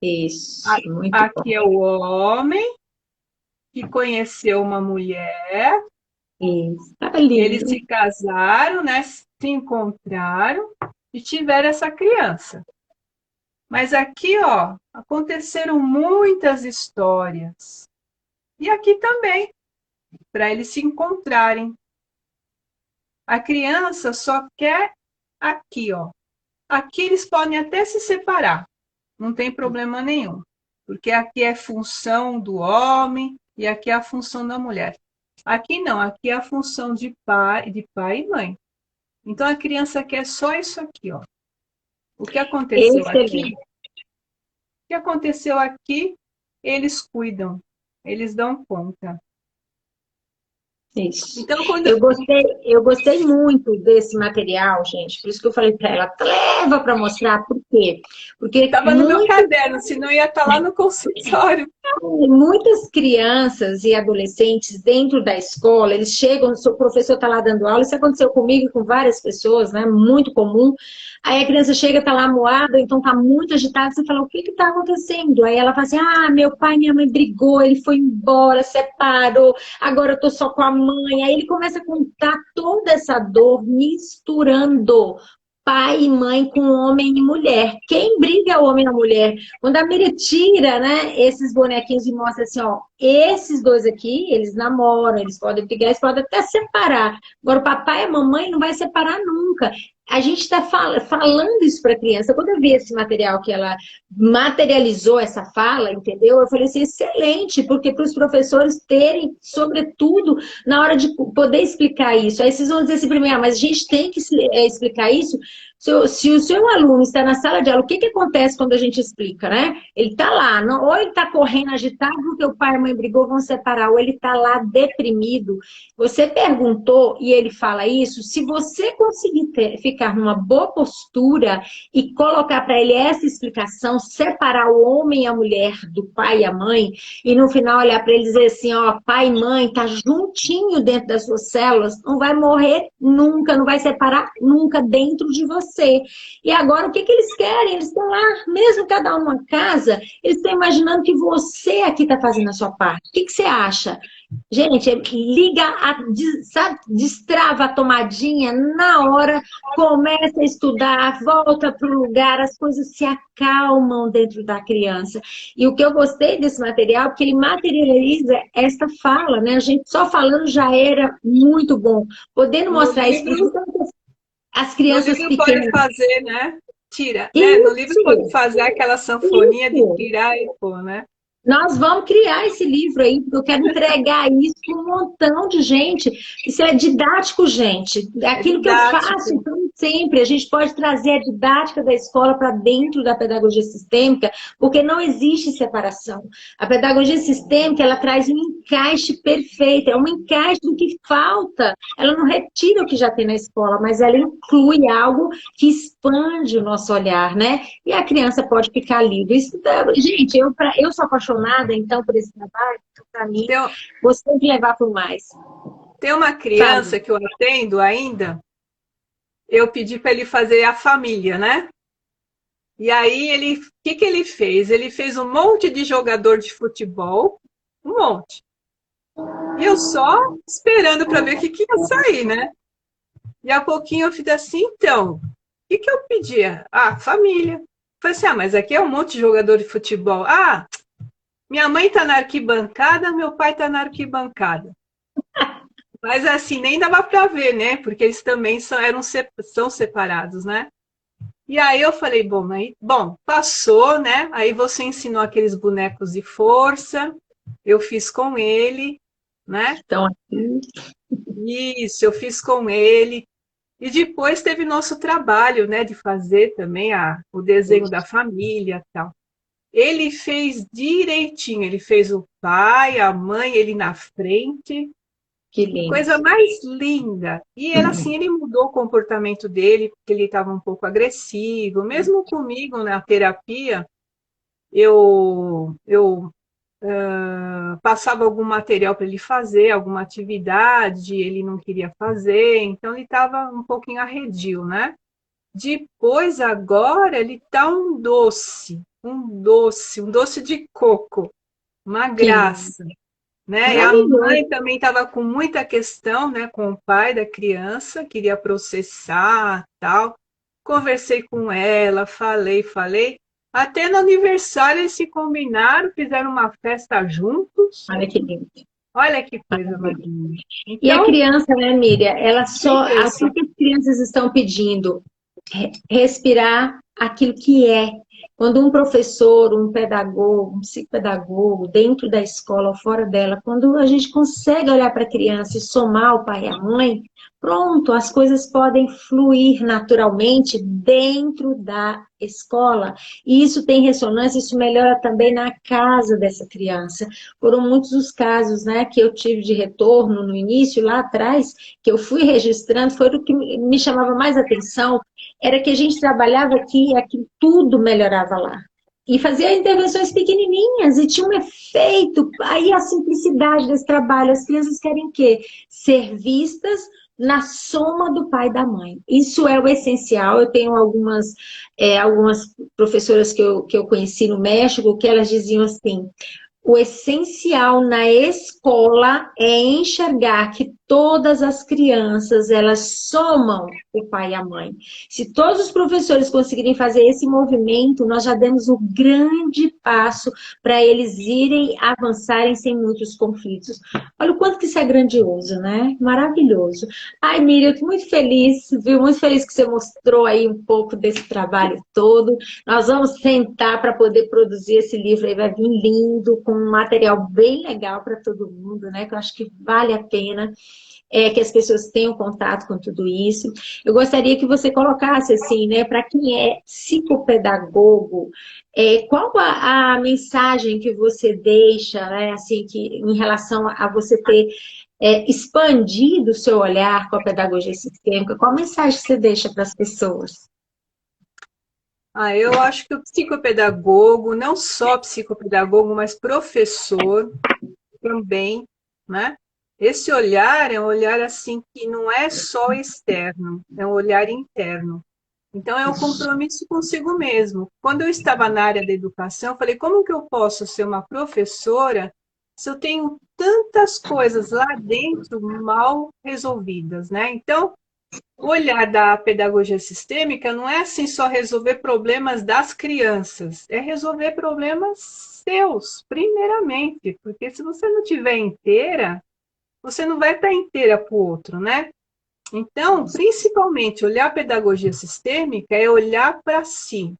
Isso, muito bom. Aqui é o homem que conheceu uma mulher. Isso, tá Eles lindo. se casaram, né? Se encontraram e tiveram essa criança. Mas aqui, ó, aconteceram muitas histórias. E aqui também, para eles se encontrarem. A criança só quer aqui, ó. Aqui eles podem até se separar, não tem problema nenhum, porque aqui é função do homem e aqui é a função da mulher. Aqui não, aqui é a função de pai e mãe. Então a criança quer só isso aqui, ó. O que aconteceu aqui? Excelente. O que aconteceu aqui? Eles cuidam, eles dão conta. Isso. Então, quando Eu gostei muito desse material, gente. Por isso que eu falei para ela, leva para mostrar. Por quê? Porque estava no meu caderno, senão ia estar lá no consultório. muitas crianças e adolescentes dentro da escola, eles chegam, o seu professor está lá dando aula, isso aconteceu comigo e com várias pessoas, né? Muito comum. Aí a criança chega, está lá moada, então está muito agitada, você fala, o que está acontecendo? Aí ela fala assim, meu pai e minha mãe brigou, ele foi embora, separou, agora eu estou só com a mãe. Aí ele começa a contar toda essa dor, misturando pai e mãe com homem e mulher. Quem briga é o homem e a mulher. Quando a Miriam tira, né, esses bonequinhos e mostra assim, ó, esses dois aqui, eles namoram, eles podem brigar, eles podem até separar. Agora, o papai e a mamãe não vai separar nunca. A gente está falando isso para a criança. Quando eu vi esse material que ela materializou essa fala, entendeu? Eu falei assim, excelente, porque para os professores terem, sobretudo, na hora de poder explicar isso. Aí vocês vão dizer assim, primeiro, mas a gente tem que explicar isso. Se o seu aluno está na sala de aula, o que, que acontece quando a gente explica, né? Ele está lá, ou ele está correndo agitado porque o pai e a mãe brigou, vão separar, ou ele está lá deprimido. Você perguntou e ele fala isso, se você conseguir ficar numa boa postura e colocar para ele essa explicação, separar o homem e a mulher do pai e a mãe, e no final olhar para ele e dizer assim, ó, pai e mãe, tá juntinho dentro das suas células, não vai morrer nunca, não vai separar nunca dentro de você. E agora, o que que eles querem? Eles estão lá, mesmo cada um numa casa, eles estão imaginando que você aqui está fazendo a sua parte. O que que você acha? Gente, liga, sabe, destrava a tomadinha na hora, começa a estudar, volta para o lugar, as coisas se acalmam dentro da criança. E o que eu gostei desse material, porque ele materializa esta fala, né? A gente só falando já era muito bom. Podendo no mostrar isso livro, para as no crianças livro pode pequenas. fazer, né? Tira, né? No livro pode Isso, fazer aquela sanfonia de isso. tirar e pôr, né? Nós vamos criar esse livro aí, porque eu quero entregar isso para um montão de gente. Isso é didático, gente. É É aquilo que eu faço didático. então, sempre. A gente pode trazer a didática da escola para dentro da pedagogia sistêmica, porque não existe separação. A pedagogia sistêmica, ela traz um encaixe perfeito, é um encaixe do que falta. Ela não retira o que já tem na escola, mas ela inclui algo que expande o nosso olhar, né? E a criança pode ficar livre. Isso, gente, eu sou apaixonada, então, por esse trabalho, então, para mim, Tem, você tem que levar por mais. tem uma Fala. criança que eu atendo ainda, eu pedi para ele fazer a família, né? E aí o que que ele fez? Ele fez um monte de jogador de futebol, um monte. E eu só esperando para ver o que que ia sair, né? E a pouquinho eu fiz assim, então, o que que eu pedia? Ah, família. Falei assim, mas aqui é um monte de jogador de futebol. Ah, minha mãe tá na arquibancada, meu pai tá na arquibancada. Mas assim, nem dava para ver, né? Porque eles também são separados, né? E aí eu falei, bom, passou, né? Aí você ensinou aqueles bonecos de força, eu fiz com ele, né? Então, aqui, Isso, eu fiz com ele. E depois teve nosso trabalho, né, de fazer também o desenho da família, e tal. Ele fez direitinho, ele fez o pai, a mãe, ele na frente, que lindo. coisa mais linda. E ele, assim, ele mudou o comportamento dele, porque ele estava um pouco agressivo. Mesmo comigo na terapia, eu passava algum material para ele fazer, alguma atividade, ele não queria fazer, então ele estava um pouquinho arredio, né? Depois, agora, ele tá um doce de coco, uma Que lindo. graça, né? E a Maravilhoso. mãe também estava com muita questão, né, com o pai da criança, queria processar, tal. Conversei com ela, falei. Até no aniversário eles se combinaram, fizeram uma festa juntos. Olha que lindo. Olha que coisa mais Maravilhoso. linda. E a Então, criança, né, Miriam, ela só. O criança, que as crianças estão pedindo? Respirar aquilo que é. Quando um professor, um pedagogo, um psicopedagogo, dentro da escola ou fora dela, quando a gente consegue olhar para a criança e somar o pai e a mãe, pronto, as coisas podem fluir naturalmente dentro da escola. E isso tem ressonância, isso melhora também na casa dessa criança. Foram muitos os casos, né, que eu tive de retorno no início, lá atrás, que eu fui registrando, foi o que me chamava mais atenção, era que a gente trabalhava aqui tudo melhorava lá. E fazia intervenções pequenininhas e tinha um efeito. Aí a simplicidade desse trabalho, as crianças querem o quê? Ser vistas na soma do pai e da mãe. Isso é o essencial. Eu tenho algumas professoras que eu conheci no México que elas diziam assim: o essencial na escola é enxergar que todas as crianças, elas somam o pai e a mãe. Se todos os professores conseguirem fazer esse movimento, nós já demos o grande passo para eles irem avançarem sem muitos conflitos. Olha o quanto que isso é grandioso, né? Maravilhoso. Ai, Miriam, eu estou muito feliz, viu? Muito feliz que você mostrou aí um pouco desse trabalho todo. Nós vamos sentar para poder produzir esse livro aí, vai vir lindo, com um material bem legal para todo mundo, né? Que eu acho que vale a pena que as pessoas tenham contato com tudo isso. Eu gostaria que você colocasse assim, né, para quem é psicopedagogo, qual a mensagem que você deixa, né, assim, que em relação a você ter expandido o seu olhar com a pedagogia sistêmica, qual a mensagem que você deixa para as pessoas? Eu acho que o psicopedagogo, não só psicopedagogo, mas professor também, né? Esse olhar é um olhar assim que não é só externo, é um olhar interno. Então é um compromisso consigo mesmo. Quando eu estava na área da educação, eu falei, como que eu posso ser uma professora se eu tenho tantas coisas lá dentro mal resolvidas, né? Então, o olhar da pedagogia sistêmica não é assim só resolver problemas das crianças, é resolver problemas seus, primeiramente, porque se você não tiver inteira, você não vai estar inteira para o outro, né? Então, principalmente, olhar a pedagogia sistêmica é olhar para si,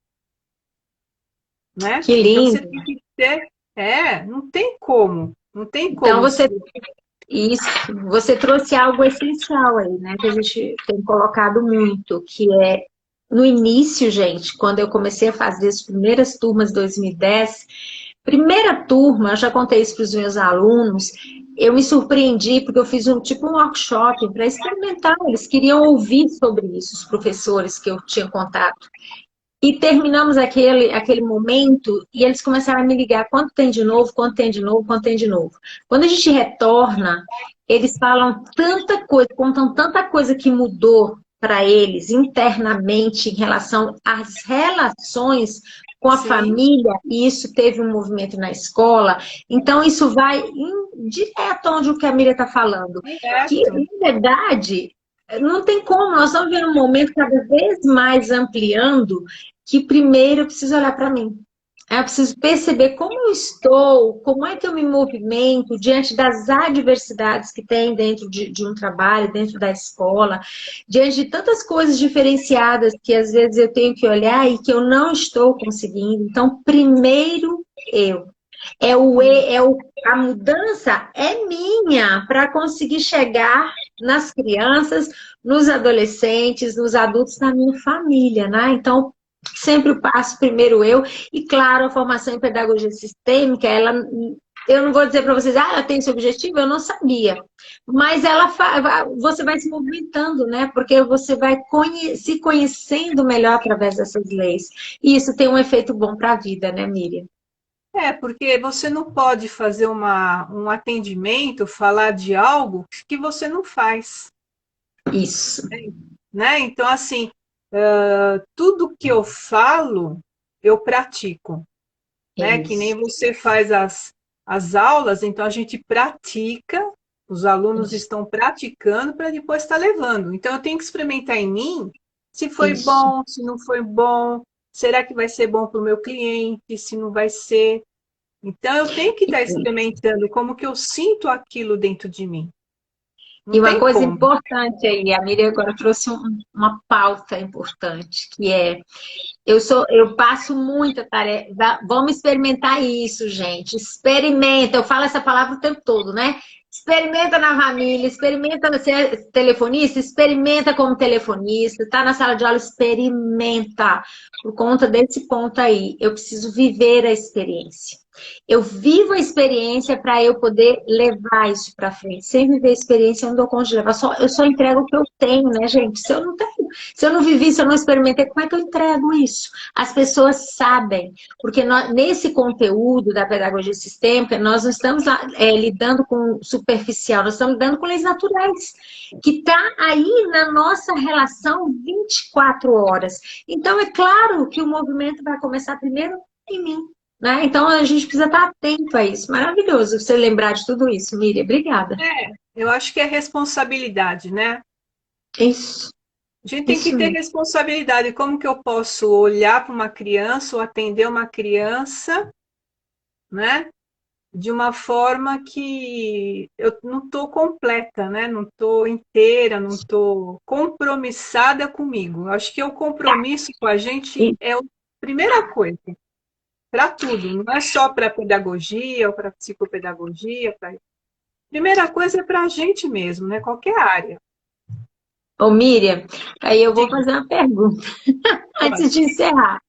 né? Que Então, você lindo! tem que ter, não tem como, não tem Então, como. isso, você trouxe algo essencial aí, né? Que a gente tem colocado muito, que é no início, gente, quando eu comecei a fazer as primeiras turmas de 2010, primeira turma, eu já contei isso para os meus alunos, eu me surpreendi porque eu fiz tipo um workshop para experimentar, eles queriam ouvir sobre isso, os professores que eu tinha contato. E terminamos aquele momento e eles começaram a me ligar quanto tem de novo, quanto tem de novo, quanto tem de novo. Quando a gente retorna, eles falam tanta coisa, contam tanta coisa que mudou para eles internamente em relação às relações com a Sim, família, e isso teve um movimento na escola. Então, isso vai direto onde o que a Miriam está falando. Que, direto. na verdade, não tem como, nós estamos vendo um momento cada vez mais ampliando que primeiro eu preciso olhar para mim. Eu preciso perceber como eu estou, como é que eu me movimento diante das adversidades que tem dentro de um trabalho, dentro da escola, diante de tantas coisas diferenciadas que às vezes eu tenho que olhar e que eu não estou conseguindo. Então, primeiro eu. A mudança é minha para conseguir chegar nas crianças, nos adolescentes, nos adultos, na minha família, né? Então, sempre o passo primeiro eu. E, claro, a formação em pedagogia sistêmica, eu não vou dizer para vocês, eu tenho esse objetivo, eu não sabia. Mas você vai se movimentando, né? Porque você vai se conhecendo melhor através dessas leis. E isso tem um efeito bom para a vida, né, Miriam? Porque você não pode fazer um atendimento, falar de algo que você não faz, Isso. né? Então, assim, tudo que eu falo, eu pratico, É né? Que nem isso. você faz as aulas, então a gente pratica, os alunos Isso. estão praticando para depois estar levando. Então, eu tenho que experimentar em mim se foi Isso. bom, se não foi bom, será que vai ser bom para o meu cliente, se não vai ser. Então, eu tenho que estar experimentando como que eu sinto aquilo dentro de mim. Não E uma tem coisa como. importante aí, a Miriam agora trouxe uma pauta importante, que é Eu passo muita tarefa. Vamos experimentar isso, gente. Experimenta. Eu falo essa palavra o tempo todo, né? Experimenta na família, experimenta ser telefonista, experimenta como telefonista, tá na sala de aula, experimenta. Por conta desse ponto aí, eu preciso viver a experiência. Eu vivo a experiência para eu poder levar isso para frente. Sem viver a experiência, eu não dou conta de levar. Eu só entrego o que eu tenho, né, gente? Se eu não tenho, se eu não vivi, se eu não experimentei, como é que eu entrego isso? As pessoas sabem, porque nesse conteúdo da pedagogia sistêmica, nós não estamos lidando com superficial, nós estamos lidando com leis naturais, que está aí na nossa relação 24 horas. Então, é claro que o movimento vai começar primeiro em mim. Né? Então, a gente precisa estar atento a isso. Maravilhoso você lembrar de tudo isso, Miriam. Obrigada. Eu acho que é responsabilidade, né? Isso, A gente tem que isso ter mesmo. responsabilidade. Como que eu posso olhar para uma criança ou atender uma criança, né? De uma forma que eu não estou completa, né? Não estou inteira, não estou compromissada comigo. Eu acho que o compromisso com a gente é a primeira coisa para tudo, não é só para pedagogia ou para psicopedagogia. Primeira coisa é para a gente mesmo, né? Qualquer área. Ô, Miriam, aí eu vou Diga, fazer uma pergunta pode. antes de encerrar.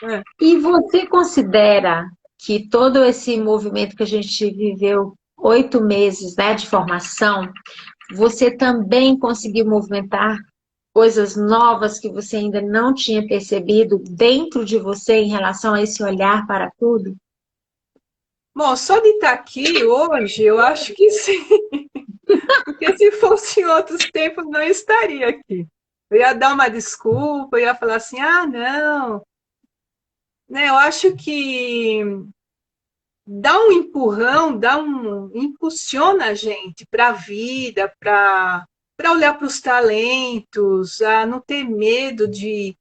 É. E você considera que todo esse movimento que a gente viveu 8 meses, né, de formação, você também conseguiu movimentar coisas novas que você ainda não tinha percebido dentro de você em relação a esse olhar para tudo? Bom, só de estar aqui hoje, eu acho que sim. Porque se fosse em outros tempos, não estaria aqui. Eu ia dar uma desculpa, eu ia falar assim, ah, não. Né, eu acho que dá um empurrão, impulsiona a gente para a vida, para olhar para os talentos, a não ter medo de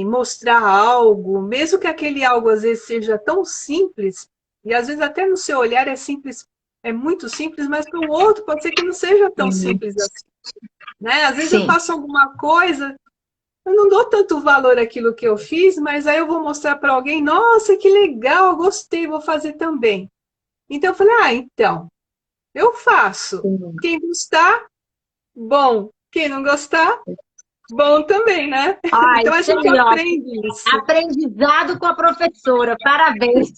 mostrar algo, mesmo que aquele algo às vezes seja tão simples, e às vezes até no seu olhar é simples, é muito simples, mas para o outro pode ser que não seja tão Sim, simples assim, né? Às vezes eu sim. faço alguma coisa, eu não dou tanto valor àquilo que eu fiz, mas aí eu vou mostrar para alguém, nossa, que legal, gostei, vou fazer também. Então eu falei, ah, então, eu faço. Sim. Quem gostar, bom. Quem não gostar, bom também, né? Ah, Então a isso gente aí, ó. aprende isso. Aprendizado com a professora, parabéns.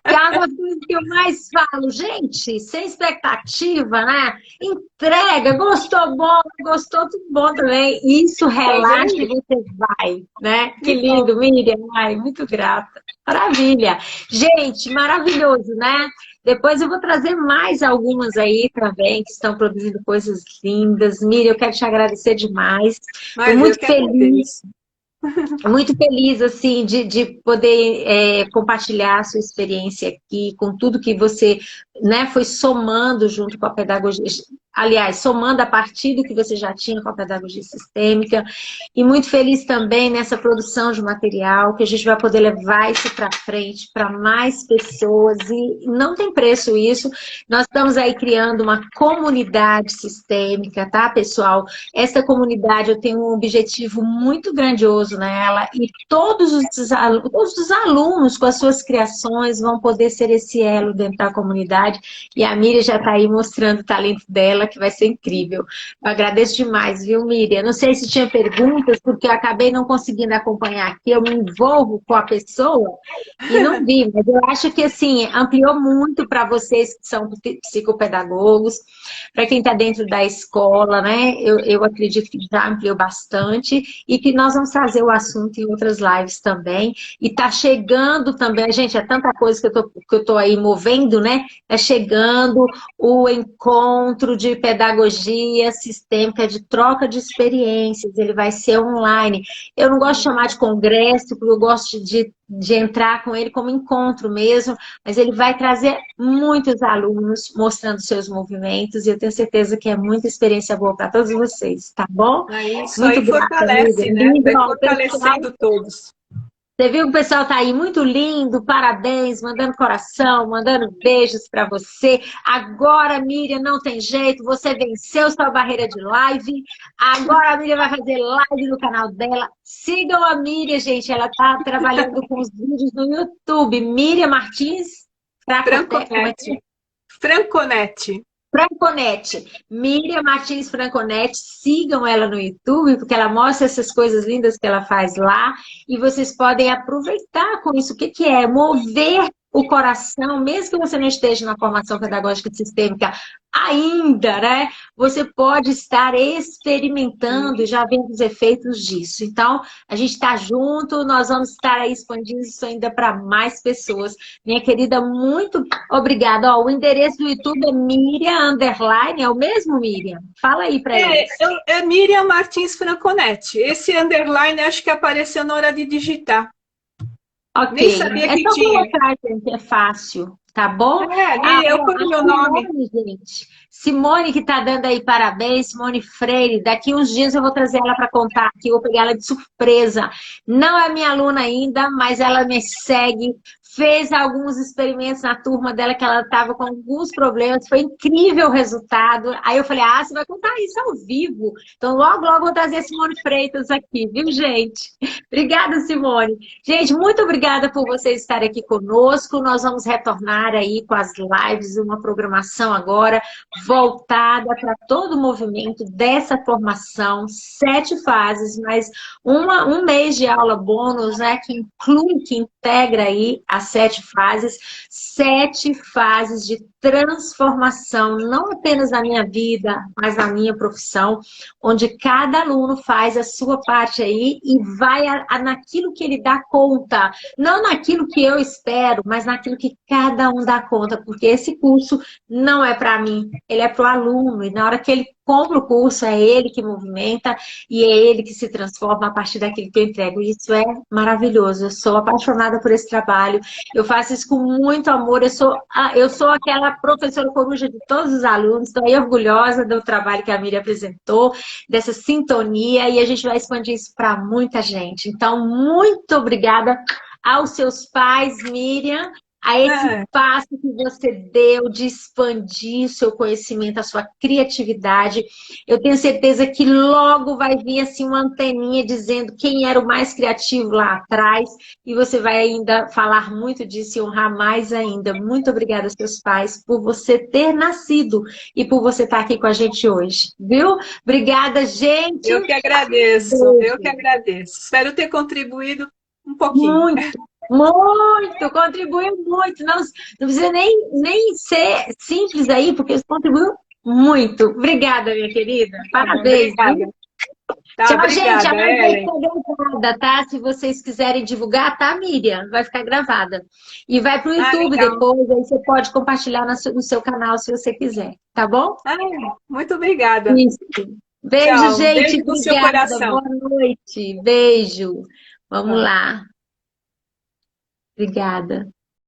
Que é uma das coisas que eu mais falo, gente, sem expectativa, né? Entrega, gostou bom, gostou tudo bom também. Isso Tá relaxa e vendo? você vai, né? Que Que bom. lindo, Miriam. Ai, muito grata. Maravilha. Gente, maravilhoso, né? Depois eu vou trazer mais algumas aí também que estão produzindo coisas lindas. Miriam, eu quero te agradecer demais. Estou Mas eu muito que feliz agradeço. muito feliz, assim, de poder compartilhar a sua experiência aqui, com tudo que você, né, foi somando junto com a pedagogia, aliás, somando a partir do que você já tinha com a pedagogia sistêmica, e muito feliz também nessa produção de material, que a gente vai poder levar isso para frente, para mais pessoas, e não tem preço isso, nós estamos aí criando uma comunidade sistêmica, tá, pessoal? Essa comunidade, eu tenho um objetivo muito grandioso nela e todos os alunos com as suas criações vão poder ser esse elo dentro da comunidade. E a Miriam já está aí mostrando o talento dela, que vai ser incrível. Eu agradeço demais, viu, Miriam? Não sei se tinha perguntas, porque eu acabei não conseguindo acompanhar aqui. Eu me envolvo com a pessoa e não vi, mas eu acho que, assim, ampliou muito para vocês que são psicopedagogos, para quem está dentro da escola, né? Eu acredito que já ampliou bastante e que nós vamos trazer o assunto em outras lives também. E está chegando também, gente, é tanta coisa que eu tô aí movendo, né? Está chegando o encontro de pedagogia sistêmica, de troca de experiências, ele vai ser online. Eu não gosto de chamar de congresso, porque eu gosto de entrar com ele como encontro mesmo, mas ele vai trazer muitos alunos mostrando seus movimentos e eu tenho certeza que é muita experiência boa para todos vocês, tá bom? Aí isso Muito aí grata, amiga. fortalece, né? Lindo, Vai ó, o pessoal, fortalecendo todos. Você viu que o pessoal tá aí muito lindo, parabéns, mandando coração, mandando beijos para você. Agora, Miriam, não tem jeito, você venceu sua barreira de live. Agora a Miriam vai fazer live no canal dela. Sigam a Miriam, gente, ela tá trabalhando com os vídeos no YouTube. Miriam Martins, Fracote, como é que é? Franconete. Franconete. Franconete, Miriam Martins Franconete, sigam ela no YouTube, porque ela mostra essas coisas lindas que ela faz lá, e vocês podem aproveitar com isso. O que que é? Mover o coração, mesmo que você não esteja na formação pedagógica sistêmica ainda, né? Você pode estar experimentando e já vendo os efeitos disso. Então, a gente está junto, nós vamos estar aí expandindo isso ainda para mais pessoas. Minha querida, muito obrigada. Ó, o endereço do YouTube é Miriam Underline, é o mesmo, Miriam? Fala aí para eles. É Miriam Martins Franconete. Esse underline acho que apareceu na hora de digitar. Ok. Nem sabia É que só tinha. colocar, gente, é fácil, tá bom? Ali eu ponho meu nome. Simone, gente. Simone que tá dando aí parabéns, Simone Freire. Daqui uns dias eu vou trazer ela para contar aqui, vou pegar ela de surpresa. Não é minha aluna ainda, mas ela me segue. Fez alguns experimentos na turma dela que ela estava com alguns problemas, foi incrível o resultado. Aí eu falei, você vai contar isso ao vivo. Então logo, logo vou trazer a Simone Freitas aqui, viu, gente? Obrigada, Simone. Gente, muito obrigada por vocês estarem aqui conosco. Nós vamos retornar aí com as lives, uma programação agora voltada para todo o movimento dessa formação, 7 fases, mas um mês de aula bônus, né, que inclui, que integra aí as 7 fases, 7 fases de transformação, não apenas na minha vida, mas na minha profissão, onde cada aluno faz a sua parte aí e vai naquilo que ele dá conta, não naquilo que eu espero, mas naquilo que cada um dá conta, porque esse curso não é para mim, ele é para o aluno, e na hora que ele compra o curso, é ele que movimenta e é ele que se transforma a partir daquilo que eu entrego. Isso é maravilhoso, eu sou apaixonada por esse trabalho, eu faço isso com muito amor, eu sou aquela professora coruja de todos os alunos, estou aí orgulhosa do trabalho que a Miriam apresentou, dessa sintonia, e a gente vai expandir isso para muita gente. Então, muito obrigada aos seus pais, Miriam, a esse passo que você deu de expandir seu conhecimento, a sua criatividade. Eu tenho certeza que logo vai vir assim uma anteninha dizendo quem era o mais criativo lá atrás, e você vai ainda falar muito disso e honrar mais ainda. Muito obrigada aos seus pais por você ter nascido e por você estar aqui com a gente hoje, viu? Obrigada, gente. Eu que agradeço, eu que agradeço. Espero ter contribuído um pouquinho. Muito. Muito, contribuiu muito. Não, não precisa nem ser simples aí, porque você contribuiu muito. Obrigada, minha querida. Parabéns. Obrigada. Tá, tchau, obrigada, gente. A live vai Ellen. ficar gravada, tá? Se vocês quiserem divulgar, tá, Miriam? Vai ficar gravada. E vai pro YouTube Legal. depois, aí você pode compartilhar no seu canal se você quiser, tá bom? Muito obrigada. Isso. Beijo, Tchau. gente. Beijo no seu Obrigada. coração. Boa noite. Beijo. Vamos lá. Obrigada.